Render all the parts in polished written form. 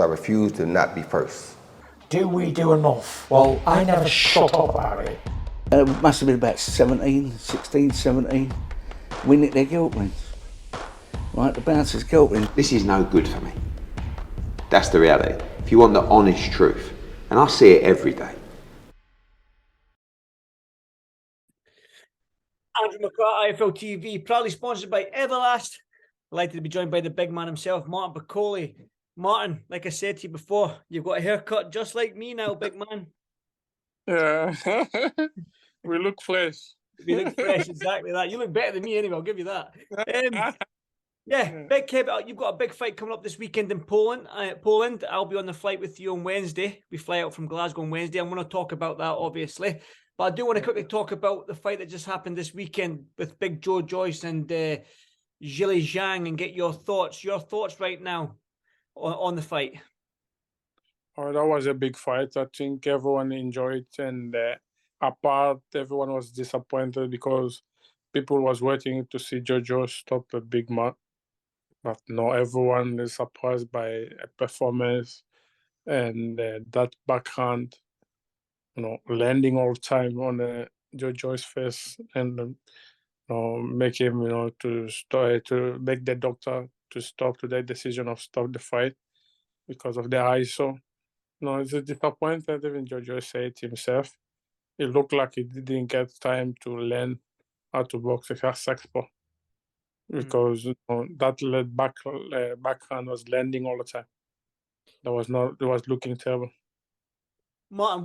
I refuse to not be first. Do we do enough? Well, I never shut up about it. It must have been about 16, 17. We nicked their guilt rings. Right, the bouncer's guilt ring. This is no good for me. That's the reality. If you want the honest truth, and I see it every day. Andrew McCART, IFL TV, proudly sponsored by Everlast. Delighted to be joined by the big man himself, Martin Bakole. Martin, like I said to you before, you've got a haircut just like me now, big man. Yeah, we look fresh. You look fresh, exactly that. You look better than me anyway, I'll give you that. Big Kev, you've got a big fight coming up this weekend in Poland. I'll be on the flight with you on Wednesday. We fly out from Glasgow on Wednesday. I'm going to talk about that, obviously. But I do want to quickly talk about the fight that just happened this weekend with Big Joyce and Zhilei Zhang and get your thoughts. Your thoughts right now on the fight. Oh, that was a big fight. I think everyone enjoyed it, and apart, everyone was disappointed because people was waiting to see Joyce stop a big man. But no, everyone is surprised by a performance and that backhand, landing all the time on Joyce's face and make him, to make the doctor to stop to that decision of stop the fight because of the ISO. No, it's a disappointment. Even Joyce said it himself. It looked like he didn't get time to learn how to box a sexpo because that backhand was landing all the time. It was looking terrible. Martin,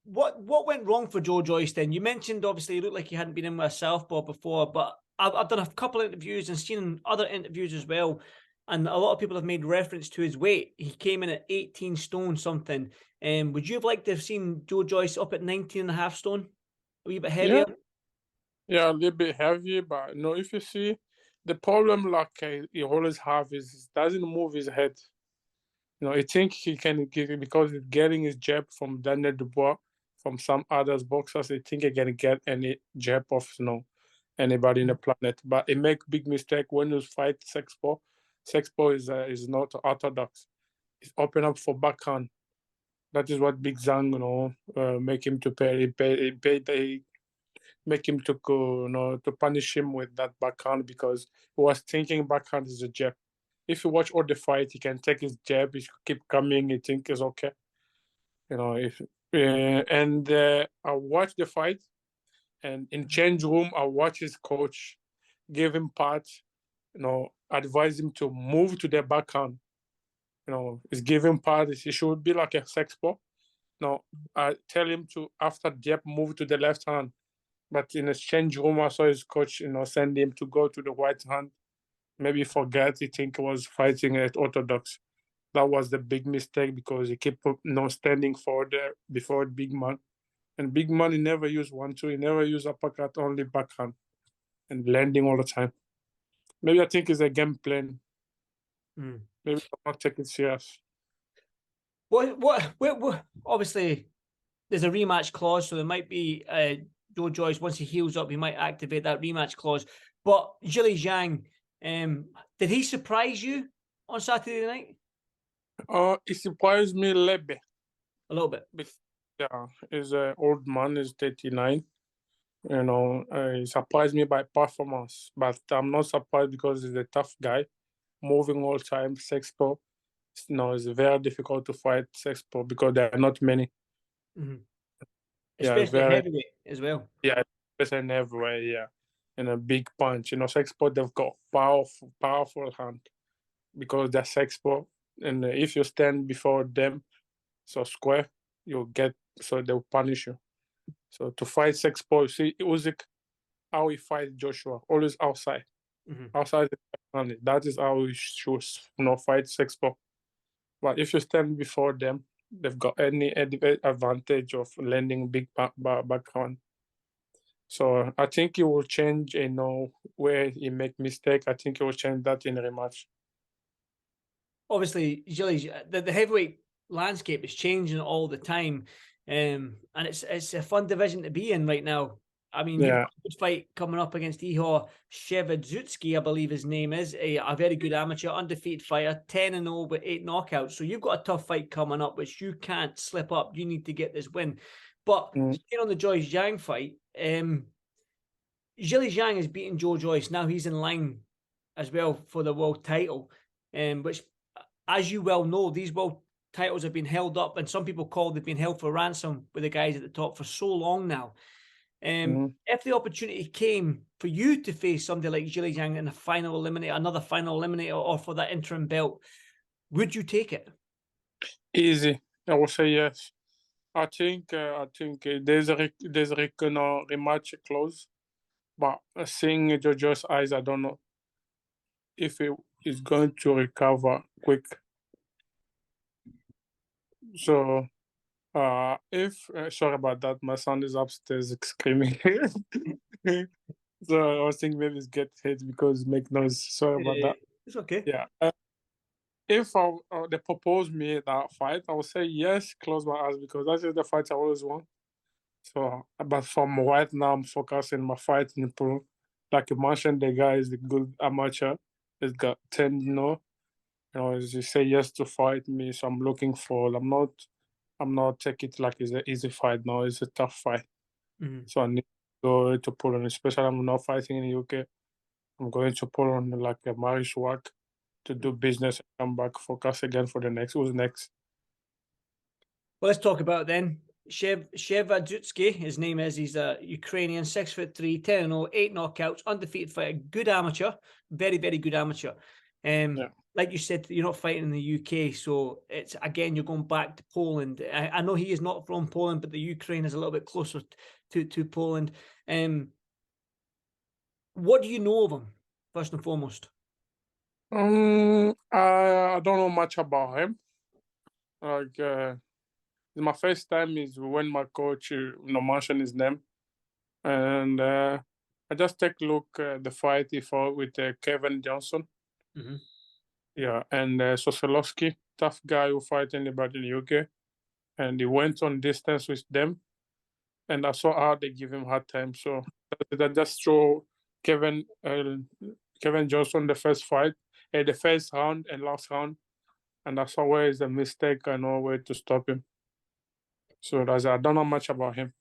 what went wrong for Joyce then? You mentioned obviously it looked like he hadn't been in with a southpaw before, but I've done a couple of interviews and seen other interviews as well, and a lot of people have made reference to his weight. He came in at 18 stone something. Would you have liked to have seen Joyce up at 19 and a half stone? A wee bit heavier? Yeah, a little bit heavy, but if you see, the problem he always have is he doesn't move his head. I think he can get, because he's getting his jab from Daniel Dubois, from some others boxers. I think he can get any jab of anybody in the planet. But he make big mistake when you fight Sexpo. Sexpo is not orthodox. It's open up for backhand. That is what Big Zhang, make him to pay. They make him to go, to punish him with that backhand because he was thinking backhand is a jab. If you watch all the fight, he can take his jab. He keep coming. He think it's okay. I watch the fight, and in change room, I watch his coach give him parts, advise him to move to the backhand. He's giving parts. He should be like a sexpo. I tell him to, after jab, move to the left hand. But in a change room, I saw his coach, send him to go to the right hand. Maybe forget he think he was fighting at orthodox. That was the big mistake because he kept standing before big man. And big man, he never used 1-2. He never used uppercut, only backhand and landing all the time. Maybe I think it's a game plan. Maybe I'm not taking it serious. What? Obviously, there's a rematch clause, so there might be Joyce, once he heals up, he might activate that rematch clause. But Zhilei Zhang, did he surprise you on Saturday night? It surprised me a little bit. A little bit. Yeah, he's an old man. He's 39. He surprised me by performance, but I'm not surprised because he's a tough guy, moving all the time. Sexpo, it's very difficult to fight Sexpo because there are not many. Mm-hmm. Yeah, especially heavyweight as well. Yeah, especially everywhere. Yeah, and a big punch. Sexpo, they've got powerful hand because they're Sexpo, and if you stand before them, so square, they'll punish you. So to fight Sexpo, you see Usyk, how he fight Joshua, always outside. Mm-hmm. Outside the that is how he should fight Sexpo. But if you stand before them, they've got any advantage of landing big backhand. So I think he will change, where he make mistake. I think he will change that in a rematch. Obviously, the heavyweight landscape is changing all the time, and it's a fun division to be in right now. I mean, you've Yeah. got a good fight coming up against Ihor Shevadzutsky, I believe his name is, a very good amateur, undefeated fighter, 10-0 with 8 knockouts. So you've got a tough fight coming up, which you can't slip up. You need to get this win. But staying on the Joyce Zhang fight, Zhilei Zhang has beaten Joyce. Now he's in line as well for the world title, which, as you well know, these world titles have been held up, and some people call they've been held for ransom with the guys at the top for so long now. If the opportunity came for you to face somebody like Zhilei Zhang in a final eliminator, another final eliminator, or for that interim belt, would you take it? Easy. I will say yes. I think there's a rematch close, but seeing Jojo's eyes, I don't know if he is going to recover quick. So, if sorry about that, my son is upstairs screaming. So I was thinking maybe it's get hit because make noise. Sorry about that. It's okay. Yeah. If they propose me that fight, I would say yes, close my eyes because that is the fight I always want. So, but from right now, I'm focusing my fight in pro. Like you mentioned, the guy is a good amateur. He's got 10, he say yes to fight me. So I'm looking for. I'm not taking it like it's an easy fight. No, it's a tough fight. So I need to go to Poland, especially I'm not fighting in the UK. I'm going to Poland like a marriage work to do business and come back, focus again for the next. Who's next? Well, let's talk about it then. Shevadzutsky, his name is. He's a Ukrainian, 6'3", 10-0, 8 knockouts, undefeated fighter, good amateur, very, very good amateur. Like you said, you're not fighting in the UK, so it's again you're going back to Poland. I know he is not from Poland, but the Ukraine is a little bit closer to Poland. What do you know of him, first and foremost? I don't know much about him. Like my first time is when my coach mentioned his name, and I just take a look at the fight he fought with Kevin Johnson. Yeah, and Sosolowski, tough guy who fight anybody in the UK, and he went on distance with them, and I saw how they give him hard time. So that just show Kevin Johnson the first fight, the first round and last round, and I saw where is the mistake. I know where to stop him. So I don't know much about him.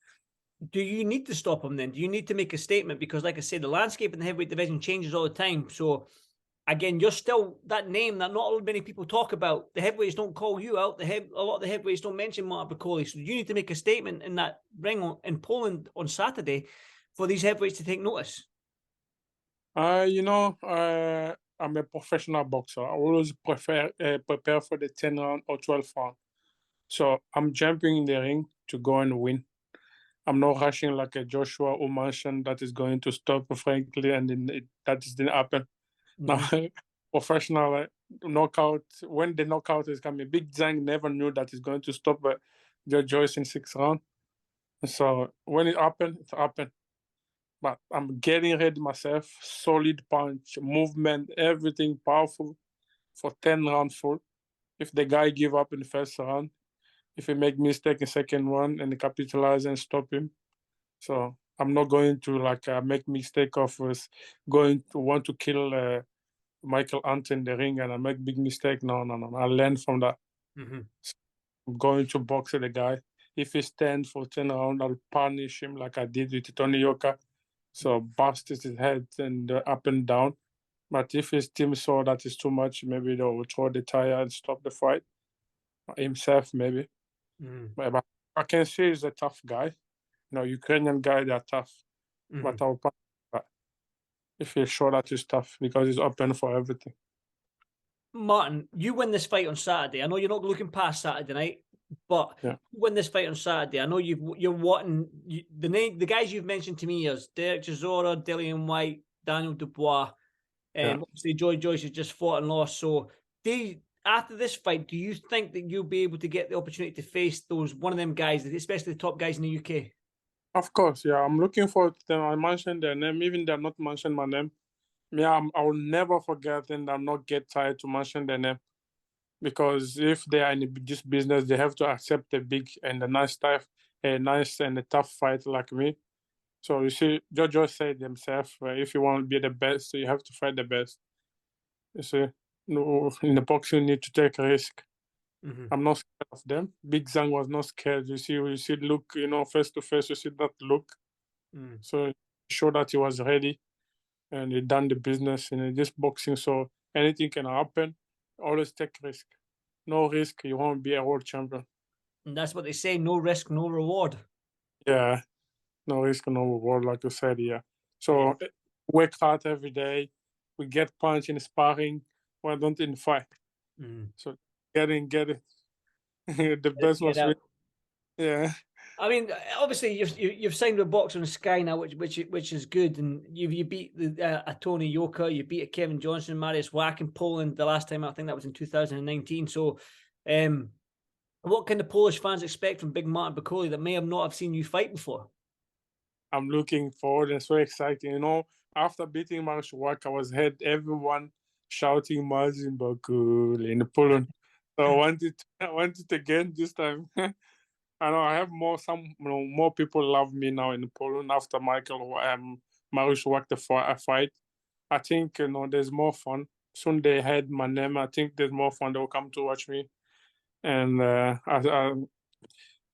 Do you need to stop him then? Do you need to make a statement? Because, like I said, the landscape in the heavyweight division changes all the time. So, again, you're still that name that not many people talk about. The heavyweights don't call you out. A lot of the heavyweights don't mention Bakole. So, you need to make a statement in that ring in Poland on Saturday for these heavyweights to take notice. I'm a professional boxer. I always prepare for the 10 round or 12 round. So I'm jumping in the ring to go and win. I'm not rushing like a Joshua who mentioned that is going to stop Frankly, and that didn't happen. Now, professional knockout, when the knockout is coming, Big Zhang never knew that he's going to stop Joyce in 6th round. So when it happened, it happened. But I'm getting ready myself, solid punch, movement, everything powerful for 10 rounds full. If the guy give up in the first round, if he make mistake in second one and capitalize and stop him. So I'm not going to make mistake of going to want to kill Michael Hunt in the ring and I make big mistake. No. I learn from that. So I'm going to box the guy. If he stand for 10 rounds, I'll punish him like I did with Tony Yoka. So bust his head and up and down. But if his team saw that is too much, maybe they'll throw the tire and stop the fight. Himself, maybe. But I can see he's a tough guy. Ukrainian guy, they're tough. But I'll if he's sure that he's tough because he's open for everything. Martin, you win this fight on Saturday. I know you're not looking past Saturday night, but you win this fight on Saturday. I know you're wanting the guys you've mentioned to me is Derek Chisora, Dillian White, Daniel Dubois. Obviously, Joyce has just fought and lost. So, after this fight, do you think that you'll be able to get the opportunity to face one of them guys, especially the top guys in the UK? Of course, yeah. I'm looking forward to them. I mentioned their name, even they're not mentioning my name. Yeah, I will never forget and I'm not get tired to mention their name. Because if they are in this business, they have to accept a big and a nice and a tough fight like me. So you see, Jojo said himself, if you want to be the best, you have to fight the best. You see, no, in the boxing, you need to take a risk. Mhm. I'm not scared of them. Big Zhang was not scared. You see, look, face to face, you see that look. Mm. So show that he was ready and he done the business in this boxing. So anything can happen. Always take risk. No risk, you won't be a world champion. And that's what they say: no risk, no reward. Yeah, no risk, no reward, like you said. Yeah. So work hard every day. We get punched in sparring. Why don't in fight? Mm. So get it. The best Get was out. win. Yeah. I mean, obviously you've signed with Boxer on Sky now, which is good, and you beat a Tony Yoka, you beat a Kevin Johnson, Mariusz Wach in Poland the last time. I think that was in 2019. So, what can the Polish fans expect from Big Martin Bakole that may have not have seen you fight before? I'm looking forward and so exciting. After beating Mariusz Wach, I was heard everyone shouting Marcin Bakole in Poland. So I want it again this time. I know I have more people love me now in Poland after Mariusz Wach the fight. I think there's more fun. Soon they had my name. I think there's more fun. They'll come to watch me, and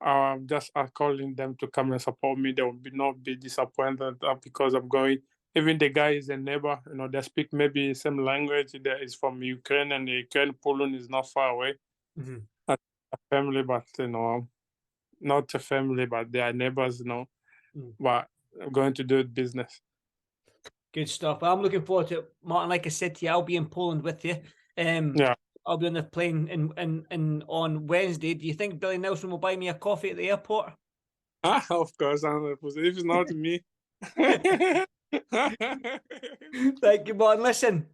I'm just calling them to come and support me. They will not be disappointed because I'm going. Even the guy is a neighbor. They speak maybe same language. That is from Ukraine, and the Ukraine Poland is not far away. Mm-hmm. A family, but not a family, but they are neighbors. But I'm going to do business. Good stuff. Well, I'm looking forward to it, Martin. Like I said to you, I'll be in Poland with you. Yeah. I'll be on the plane in on Wednesday. Do you think Billy Nelson will buy me a coffee at the airport? Of course, 100%. If it's not me. Thank you, Martin. Listen,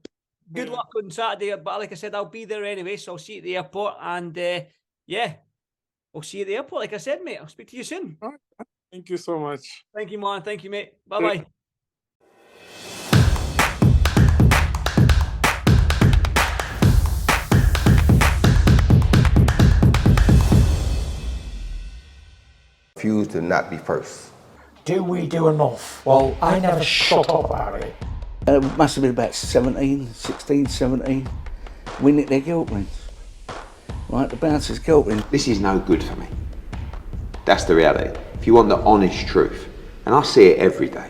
good luck on Saturday. But like I said, I'll be there anyway, so I'll see you at the airport. And yeah, we'll see you at the airport. Like I said, mate, I'll speak to you soon. Thank you so much. Thank you, Martin. Thank you, mate. Bye-bye. Refuse to not be first. Do we do enough? Well, I never shut up about it. It must have been about 17. We nicked their guilt rings. Right, the bouncer's guilt ring. This is no good for me. That's the reality. If you want the honest truth, and I see it every day,